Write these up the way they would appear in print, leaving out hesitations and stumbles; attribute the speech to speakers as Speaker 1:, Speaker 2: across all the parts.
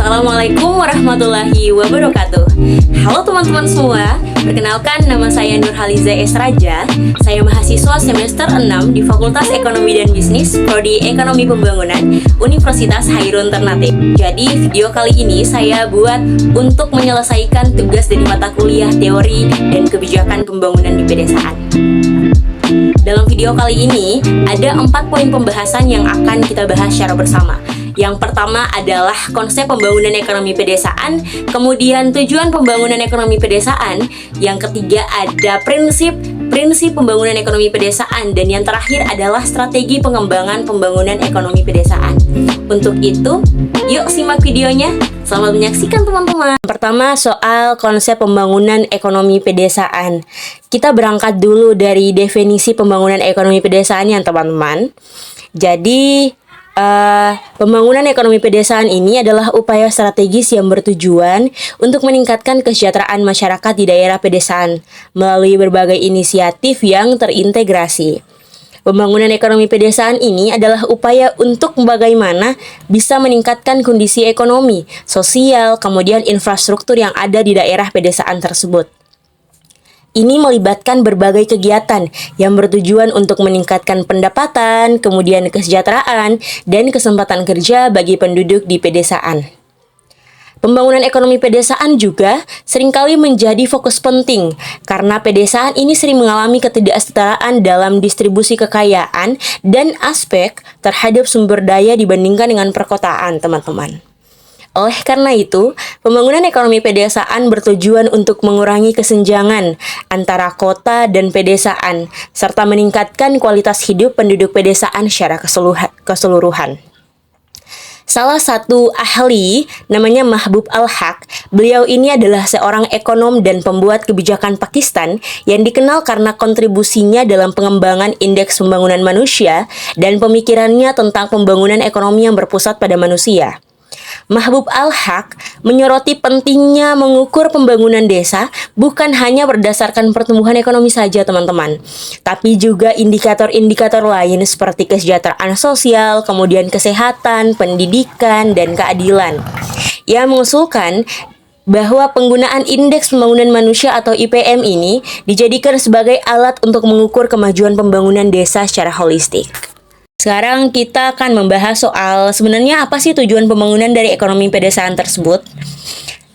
Speaker 1: Assalamualaikum warahmatullahi wabarakatuh. Halo teman-teman semua, perkenalkan nama saya Nurhaliza S. Raja. Saya mahasiswa semester 6 di Fakultas Ekonomi dan Bisnis, Prodi Ekonomi Pembangunan, Universitas Hairun Ternate. Jadi video kali ini saya buat untuk menyelesaikan tugas dari mata kuliah teori dan kebijakan pembangunan di pedesaan. Dalam video kali ini ada 4 poin pembahasan yang akan kita bahas secara bersama. Yang pertama adalah konsep pembangunan ekonomi pedesaan, kemudian tujuan pembangunan ekonomi pedesaan, yang ketiga ada prinsip pembangunan ekonomi pedesaan, dan yang terakhir adalah strategi pengembangan pembangunan ekonomi pedesaan. Untuk itu, yuk simak videonya. Selamat menyaksikan teman-teman. Pertama, soal konsep pembangunan ekonomi pedesaan. Kita berangkat dulu dari definisi pembangunan ekonomi pedesaan ya teman-teman. Jadi pembangunan ekonomi pedesaan ini adalah upaya strategis yang bertujuan untuk meningkatkan kesejahteraan masyarakat di daerah pedesaan melalui berbagai inisiatif yang terintegrasi. Pembangunan ekonomi pedesaan ini adalah upaya untuk bagaimana bisa meningkatkan kondisi ekonomi, sosial, kemudian infrastruktur yang ada di daerah pedesaan tersebut. Ini melibatkan berbagai kegiatan yang bertujuan untuk meningkatkan pendapatan, kemudian kesejahteraan, dan kesempatan kerja bagi penduduk di pedesaan. Pembangunan ekonomi pedesaan juga seringkali menjadi fokus penting karena pedesaan ini sering mengalami ketidaksetaraan dalam distribusi kekayaan dan aspek terhadap sumber daya dibandingkan dengan perkotaan, teman-teman. Oleh karena itu, pembangunan ekonomi pedesaan bertujuan untuk mengurangi kesenjangan antara kota dan pedesaan, serta meningkatkan kualitas hidup penduduk pedesaan secara keseluruhan. Salah satu ahli, namanya Mahbub Al-Haq, beliau ini adalah seorang ekonom dan pembuat kebijakan Pakistan yang dikenal karena kontribusinya dalam pengembangan indeks pembangunan manusia dan pemikirannya tentang pembangunan ekonomi yang berpusat pada manusia. Mahbub Al-Haq menyoroti pentingnya mengukur pembangunan desa bukan hanya berdasarkan pertumbuhan ekonomi saja teman-teman, tapi juga indikator-indikator lain seperti kesejahteraan sosial, kemudian kesehatan, pendidikan, dan keadilan. Ia mengusulkan bahwa penggunaan indeks pembangunan manusia atau IPM ini dijadikan sebagai alat untuk mengukur kemajuan pembangunan desa secara holistik. Sekarang kita akan membahas soal sebenarnya apa sih tujuan pembangunan dari ekonomi pedesaan tersebut.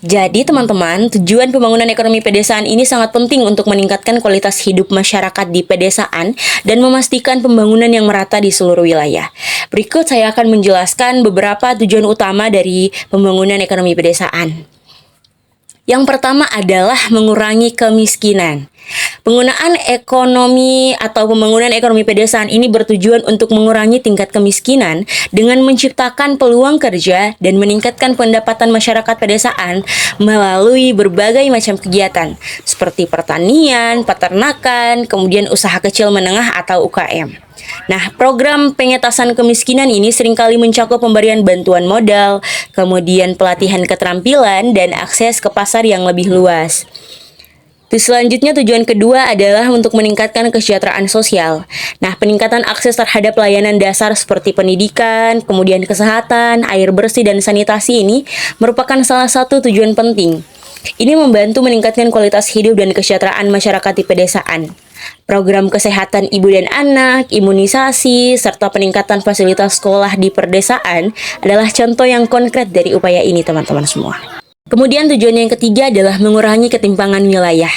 Speaker 1: Jadi teman-teman, tujuan pembangunan ekonomi pedesaan ini sangat penting untuk meningkatkan kualitas hidup masyarakat di pedesaan dan memastikan pembangunan yang merata di seluruh wilayah. Berikut saya akan menjelaskan beberapa tujuan utama dari pembangunan ekonomi pedesaan. Yang pertama adalah mengurangi kemiskinan. Penggunaan ekonomi atau pembangunan ekonomi pedesaan ini bertujuan untuk mengurangi tingkat kemiskinan dengan menciptakan peluang kerja dan meningkatkan pendapatan masyarakat pedesaan melalui berbagai macam kegiatan seperti pertanian, peternakan, kemudian usaha kecil menengah atau UKM. Nah, program pengentasan kemiskinan ini seringkali mencakup pemberian bantuan modal, kemudian pelatihan keterampilan, dan akses ke pasar yang lebih luas. Selanjutnya tujuan kedua adalah untuk meningkatkan kesejahteraan sosial. Nah, peningkatan akses terhadap layanan dasar seperti pendidikan, kemudian kesehatan, air bersih, dan sanitasi ini merupakan salah satu tujuan penting. Ini membantu meningkatkan kualitas hidup dan kesejahteraan masyarakat di pedesaan. Program kesehatan ibu dan anak, imunisasi, serta peningkatan fasilitas sekolah di pedesaan adalah contoh yang konkret dari upaya ini, teman-teman semua. Kemudian tujuan yang ketiga adalah mengurangi ketimpangan wilayah.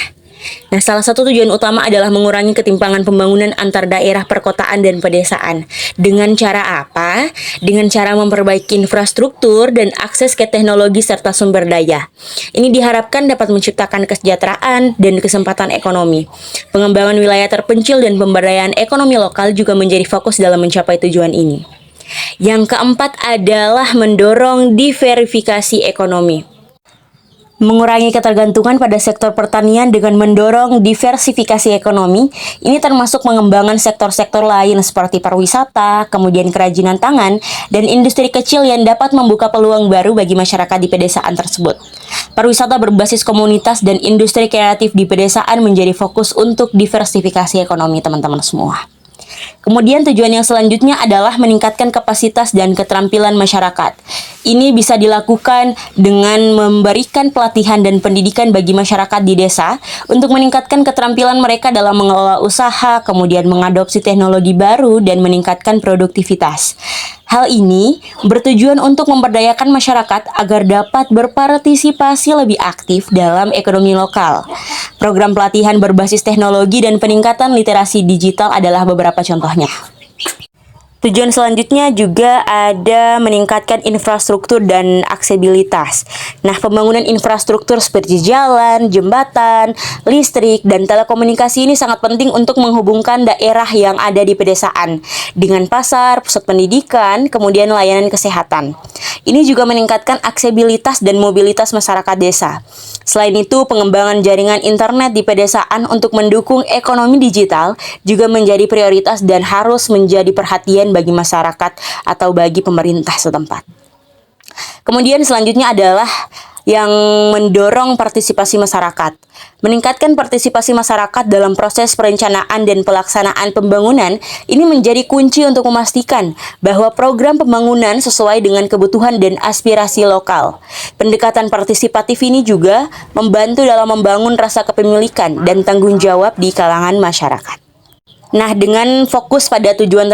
Speaker 1: Nah, salah satu tujuan utama adalah mengurangi ketimpangan pembangunan antar daerah perkotaan dan pedesaan. Dengan cara apa? Dengan cara memperbaiki infrastruktur dan akses ke teknologi serta sumber daya. Ini diharapkan dapat menciptakan kesejahteraan dan kesempatan ekonomi. Pengembangan wilayah terpencil dan pemberdayaan ekonomi lokal juga menjadi fokus dalam mencapai tujuan ini. Yang keempat adalah mendorong diversifikasi ekonomi. Mengurangi ketergantungan pada sektor pertanian dengan mendorong diversifikasi ekonomi, ini termasuk mengembangkan sektor-sektor lain seperti pariwisata, kemudian kerajinan tangan, dan industri kecil yang dapat membuka peluang baru bagi masyarakat di pedesaan tersebut. Pariwisata berbasis komunitas dan industri kreatif di pedesaan menjadi fokus untuk diversifikasi ekonomi teman-teman semua. Kemudian tujuan yang selanjutnya adalah meningkatkan kapasitas dan keterampilan masyarakat. Ini bisa dilakukan dengan memberikan pelatihan dan pendidikan bagi masyarakat di desa untuk meningkatkan keterampilan mereka dalam mengelola usaha, kemudian mengadopsi teknologi baru dan meningkatkan produktivitas. Hal ini bertujuan untuk memberdayakan masyarakat agar dapat berpartisipasi lebih aktif dalam ekonomi lokal. Program pelatihan berbasis teknologi dan peningkatan literasi digital adalah beberapa contohnya. Tujuan selanjutnya juga ada meningkatkan infrastruktur dan aksesibilitas. Nah, pembangunan infrastruktur seperti jalan, jembatan, listrik, dan telekomunikasi ini sangat penting untuk menghubungkan daerah yang ada di pedesaan dengan pasar, pusat pendidikan, kemudian layanan kesehatan. Ini juga meningkatkan aksesibilitas dan mobilitas masyarakat desa. Selain itu, pengembangan jaringan internet di pedesaan untuk mendukung ekonomi digital juga menjadi prioritas dan harus menjadi perhatian bagi masyarakat atau bagi pemerintah setempat. Kemudian selanjutnya adalah yang mendorong partisipasi masyarakat. Meningkatkan partisipasi masyarakat dalam proses perencanaan dan pelaksanaan pembangunan ini menjadi kunci untuk memastikan bahwa program pembangunan sesuai dengan kebutuhan dan aspirasi lokal. Pendekatan partisipatif ini juga membantu dalam membangun rasa kepemilikan dan tanggung jawab di kalangan masyarakat. Nah, dengan fokus pada tujuan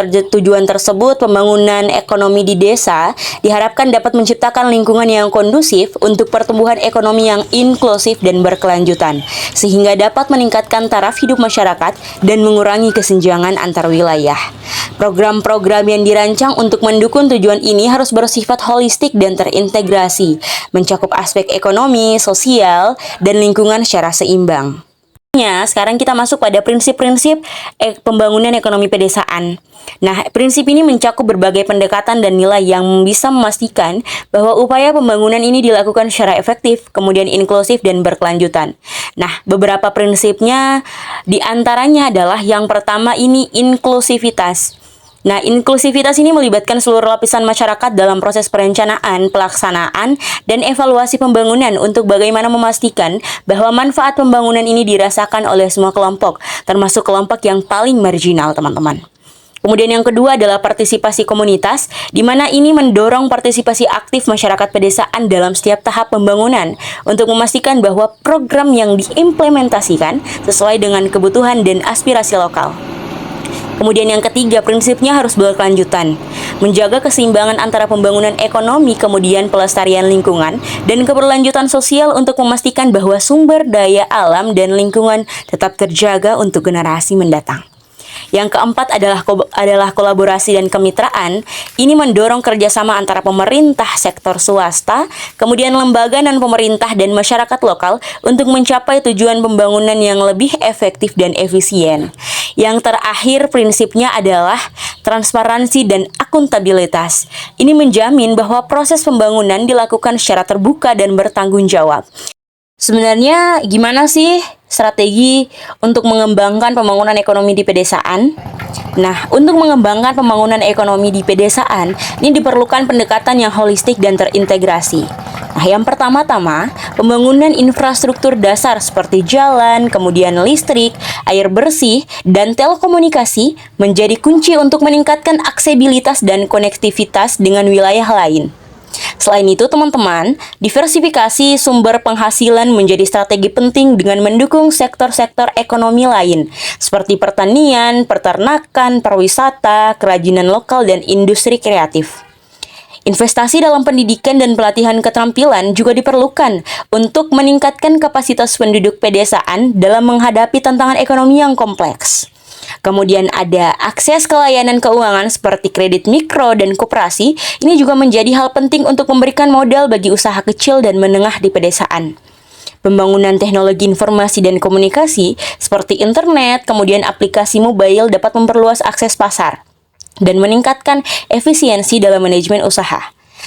Speaker 1: tersebut, pembangunan ekonomi di desa diharapkan dapat menciptakan lingkungan yang kondusif untuk pertumbuhan ekonomi yang inklusif dan berkelanjutan, sehingga dapat meningkatkan taraf hidup masyarakat dan mengurangi kesenjangan antar wilayah. Program-program yang dirancang untuk mendukung tujuan ini harus bersifat holistik dan terintegrasi, mencakup aspek ekonomi, sosial, dan lingkungan secara seimbang. Sekarang kita masuk pada prinsip-prinsip pembangunan ekonomi pedesaan. Nah, prinsip ini mencakup berbagai pendekatan dan nilai yang bisa memastikan bahwa upaya pembangunan ini dilakukan secara efektif, kemudian inklusif dan berkelanjutan. Nah, beberapa prinsipnya diantaranya adalah yang pertama ini inklusivitas. Nah, inklusivitas ini melibatkan seluruh lapisan masyarakat dalam proses perencanaan, pelaksanaan, dan evaluasi pembangunan untuk bagaimana memastikan bahwa manfaat pembangunan ini dirasakan oleh semua kelompok, termasuk kelompok yang paling marginal, teman-teman. Kemudian yang kedua adalah partisipasi komunitas, di mana ini mendorong partisipasi aktif masyarakat pedesaan dalam setiap tahap pembangunan untuk memastikan bahwa program yang diimplementasikan sesuai dengan kebutuhan dan aspirasi lokal. Kemudian yang ketiga, prinsipnya harus berkelanjutan. Menjaga keseimbangan antara pembangunan ekonomi, kemudian pelestarian lingkungan, dan keberlanjutan sosial untuk memastikan bahwa sumber daya alam dan lingkungan tetap terjaga untuk generasi mendatang. Yang keempat adalah kolaborasi dan kemitraan. Ini mendorong kerjasama antara pemerintah, sektor swasta, kemudian lembaga dan pemerintah dan masyarakat lokal untuk mencapai tujuan pembangunan yang lebih efektif dan efisien. Yang terakhir prinsipnya adalah transparansi dan akuntabilitas. Ini menjamin bahwa proses pembangunan dilakukan secara terbuka dan bertanggung jawab. Sebenarnya gimana sih strategi untuk mengembangkan pembangunan ekonomi di pedesaan? Nah, untuk mengembangkan pembangunan ekonomi di pedesaan, ini diperlukan pendekatan yang holistik dan terintegrasi. Nah, yang pertama-tama, pembangunan infrastruktur dasar seperti jalan, kemudian listrik, air bersih, dan telekomunikasi menjadi kunci untuk meningkatkan aksesibilitas dan konektivitas dengan wilayah lain. Selain itu, teman-teman, diversifikasi sumber penghasilan menjadi strategi penting dengan mendukung sektor-sektor ekonomi lain, seperti pertanian, peternakan, pariwisata, kerajinan lokal, dan industri kreatif. Investasi dalam pendidikan dan pelatihan keterampilan juga diperlukan untuk meningkatkan kapasitas penduduk pedesaan dalam menghadapi tantangan ekonomi yang kompleks. Kemudian ada akses ke layanan keuangan seperti kredit mikro dan koperasi. Ini juga menjadi hal penting untuk memberikan modal bagi usaha kecil dan menengah di pedesaan. Pembangunan teknologi informasi dan komunikasi seperti internet, kemudian aplikasi mobile dapat memperluas akses pasar dan meningkatkan efisiensi dalam manajemen usaha.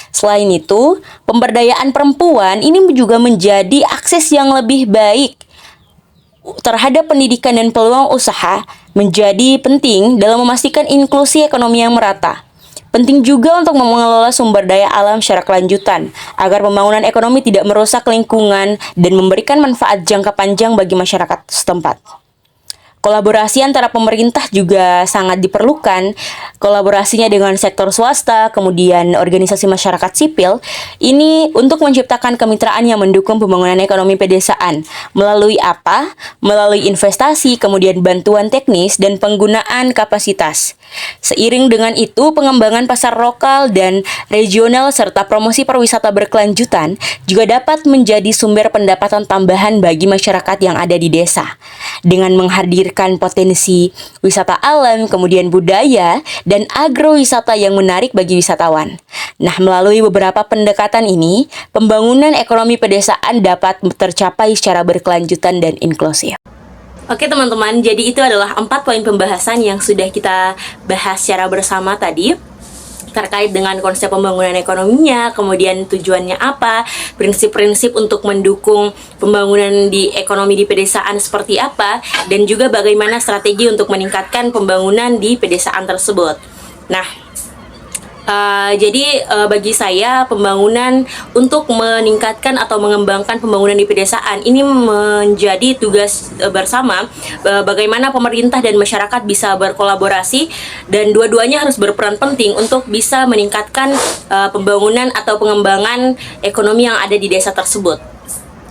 Speaker 1: Selain itu, pemberdayaan perempuan ini juga menjadi akses yang lebih baik terhadap pendidikan dan peluang usaha menjadi penting dalam memastikan inklusi ekonomi yang merata. Penting juga untuk mengelola sumber daya alam secara kelanjutan agar pembangunan ekonomi tidak merusak lingkungan dan memberikan manfaat jangka panjang bagi masyarakat setempat. Kolaborasi antara pemerintah juga sangat diperlukan. Kolaborasinya dengan sektor swasta, kemudian organisasi masyarakat sipil, ini untuk menciptakan kemitraan yang mendukung pembangunan ekonomi pedesaan. Melalui apa? Melalui investasi, kemudian bantuan teknis, dan penggunaan kapasitas. Seiring dengan itu, pengembangan pasar lokal dan regional serta promosi pariwisata berkelanjutan juga dapat menjadi sumber pendapatan tambahan bagi masyarakat yang ada di desa. Dengan menghadirkan potensi wisata alam, kemudian budaya, dan agrowisata yang menarik bagi wisatawan. Nah, melalui beberapa pendekatan ini, pembangunan ekonomi pedesaan dapat tercapai secara berkelanjutan dan inklusif. Oke teman-teman, jadi itu adalah 4 poin pembahasan yang sudah kita bahas secara bersama tadi terkait dengan konsep pembangunan ekonominya, kemudian tujuannya apa, prinsip-prinsip untuk mendukung pembangunan di ekonomi di pedesaan seperti apa, dan juga bagaimana strategi untuk meningkatkan pembangunan di pedesaan tersebut. Nah, jadi bagi saya pembangunan untuk meningkatkan atau mengembangkan pembangunan di pedesaan ini menjadi tugas bersama, bagaimana pemerintah dan masyarakat bisa berkolaborasi dan dua-duanya harus berperan penting untuk bisa meningkatkan pembangunan atau pengembangan ekonomi yang ada di desa tersebut.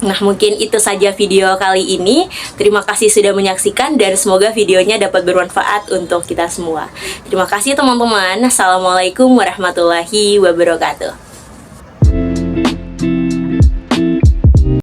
Speaker 1: Nah, mungkin itu saja video kali ini. Terima kasih sudah menyaksikan dan semoga videonya dapat bermanfaat untuk kita semua. Terima kasih teman-teman. Assalamualaikum warahmatullahi wabarakatuh.